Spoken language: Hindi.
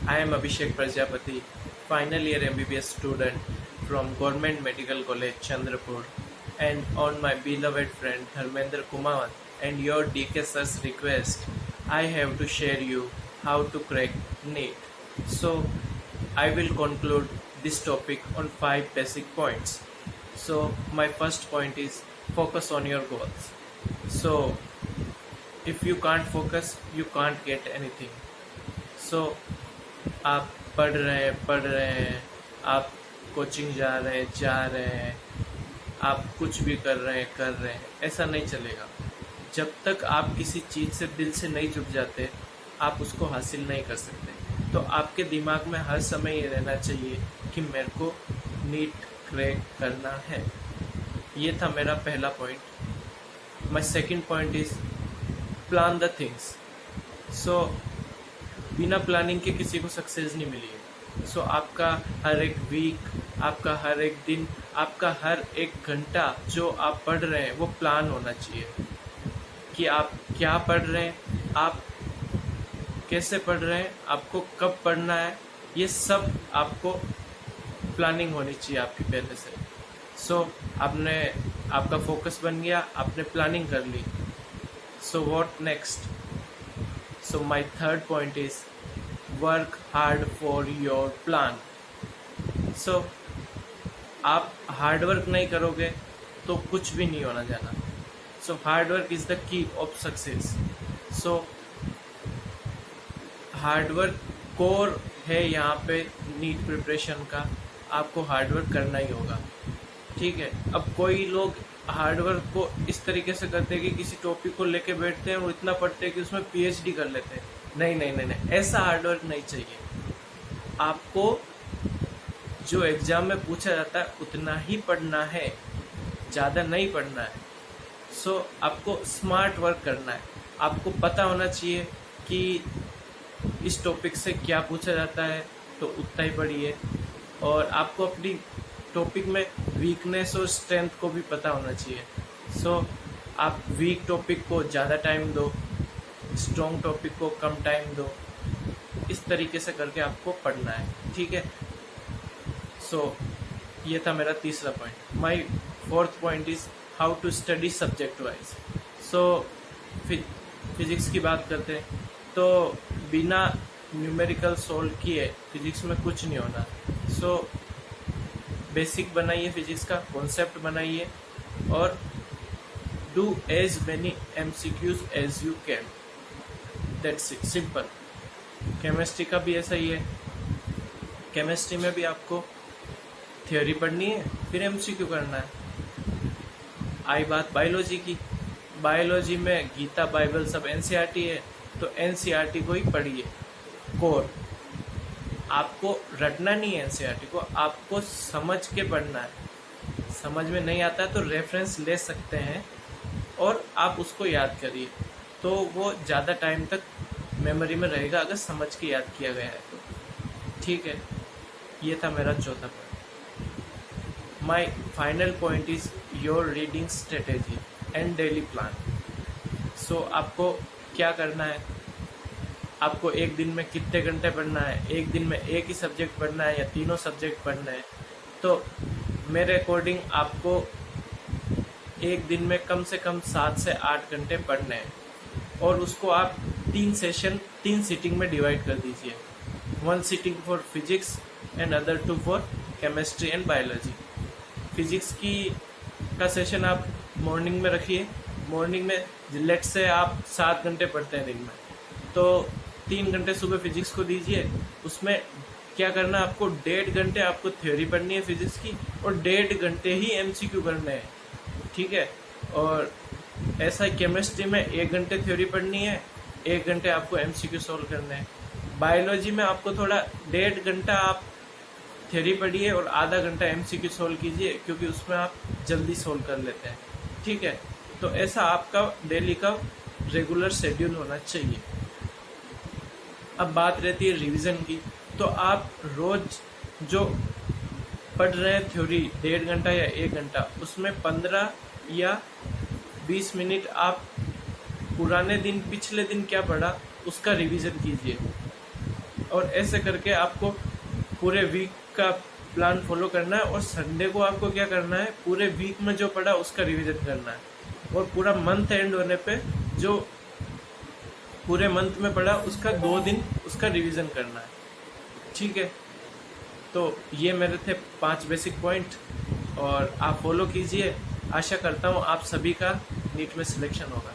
I am Abhishek Prajapati, final year MBBS student from Government Medical College, Chandrapur, and on my beloved friend Dharmendra Kumar and your DK sir's request, I have to share you how to crack NEET. So, I will conclude this topic on 5 basic points. So, my first point is focus on your goals. So, if you can't focus, you can't get anything. So, आप पढ़ रहे हैं, आप कोचिंग जा रहे हैं, आप कुछ भी कर रहे हैं, ऐसा नहीं चलेगा। जब तक आप किसी चीज़ से दिल से नहीं जुड़ जाते, आप उसको हासिल नहीं कर सकते। तो आपके दिमाग में हर समय ये रहना चाहिए कि मेरे को नीट क्रैक करना है। ये था मेरा पहला point. My second point is plan the things. So बिना प्लानिंग के किसी को सक्सेस नहीं मिली है। सो आपका हर एक वीक, आपका हर एक दिन, आपका हर एक घंटा जो आप पढ़ रहे हैं वो प्लान होना चाहिए कि आप क्या पढ़ रहे हैं, आप कैसे पढ़ रहे हैं, आपको कब पढ़ना है, ये सब आपको प्लानिंग होनी चाहिए आपकी पहले से। सो आपका फोकस बन गया, आपने प्लानिंग कर ली। So what next? So my third point is work hard for your plan. So आप हार्ड वर्क नहीं करोगे तो कुछ भी नहीं होना जाना। So hard work is the key of success. So hard work core है यहाँ पे नीट प्रिपरेशन का, आपको हार्ड वर्क करना ही होगा। ठीक है। अब कोई लोग हार्ड वर्क को इस तरीके से करते हैं कि किसी टॉपिक को लेके बैठते हैं और इतना पढ़ते हैं कि उसमें पीएचडी कर लेते हैं। नहीं नहीं नहीं नहीं, ऐसा हार्ड वर्क नहीं चाहिए। आपको जो एग्ज़ाम में पूछा जाता है उतना ही पढ़ना है, ज़्यादा नहीं पढ़ना है। सो आपको स्मार्ट वर्क करना है। आपको पता होना चाहिए कि इस टॉपिक से क्या पूछा जाता है, तो उतना ही पढ़िए। और आपको अपनी टॉपिक में वीकनेस और स्ट्रेंथ को भी पता होना चाहिए। सो आप वीक टॉपिक को ज़्यादा टाइम दो, स्ट्रॉन्ग टॉपिक को कम टाइम दो। इस तरीके से करके आपको पढ़ना है। ठीक है। सो ये था मेरा तीसरा point. My fourth point is how to study subject wise. So physics की बात करते हैं तो बिना न्यूमेरिकल सोल्व किए फिजिक्स में कुछ नहीं होना। सो बेसिक बनाइए, फिजिक्स का कॉन्सेप्ट बनाइए और do as many MCQs as you can. That's it, simple. Chemistry का भी ऐसा ही है। केमिस्ट्री में भी आपको थ्योरी पढ़नी है, फिर MCQ करना है। आई बात बायोलॉजी की। बायोलॉजी में गीता, बाइबल सब NCERT है, तो NCERT को ही पढ़िए कोर। आपको रटना नहीं है NCERT को, आपको समझ के पढ़ना है। समझ में नहीं आता तो रेफरेंस ले सकते हैं और आप उसको याद करिए, तो वो ज़्यादा टाइम तक मेमोरी में रहेगा अगर समझ के याद किया गया है तो। ठीक है। ये था मेरा चौथा point. My final point is your reading strategy and daily plan. So आपको क्या करना है, आपको एक दिन में कितने घंटे पढ़ना है, एक दिन में एक ही सब्जेक्ट पढ़ना है या तीनों सब्जेक्ट पढ़ना है। तो मेरे अकॉर्डिंग आपको एक दिन में कम से कम 7 से 8 घंटे पढ़ने हैं और उसको आप 3 सीटिंग में डिवाइड कर दीजिए। 1 sitting for physics and other 2 for chemistry and biology. Physics का सेशन आप मॉर्निंग में रखिए। मॉर्निंग में लेट से आप 7 घंटे पढ़ते हैं दिन में, तो 3 घंटे सुबह फिजिक्स को दीजिए। उसमें क्या करना है, आपको 1.5 घंटे आपको थ्योरी पढ़नी है फिजिक्स की और 1.5 घंटे ही MCQ करने हैं। ठीक है। और ऐसा केमिस्ट्री में 1 घंटे थ्योरी पढ़नी है, 1 घंटे आपको MCQ सोल्व करने हैं। बायोलॉजी में आपको थोड़ा 1.5 घंटा आप थ्योरी पढ़िए और आधा घंटा MCQ सोल्व कीजिए, क्योंकि उसमें आप जल्दी सोल्व कर लेते हैं। ठीक है। तो ऐसा आपका डेली का रेगुलर शेड्यूल होना चाहिए। अब बात रहती है रिवीजन की, तो आप रोज जो पढ़ रहे हैं थ्योरी 1.5 घंटा या 1 घंटा, उसमें 15 या 20 मिनट आप पुराने दिन, पिछले दिन क्या पढ़ा उसका रिवीजन कीजिए। और ऐसे करके आपको पूरे वीक का प्लान फॉलो करना है। और संडे को आपको क्या करना है, पूरे वीक में जो पढ़ा उसका रिवीजन करना है। और पूरा मंथ एंड होने पे जो पूरे मंथ में पढ़ा उसका 2 दिन उसका रिवीजन करना है। ठीक है, तो ये मेरे थे 5 बेसिक पॉइंट और आप फॉलो कीजिए। आशा करता हूँ आप सभी का नीट में सिलेक्शन होगा।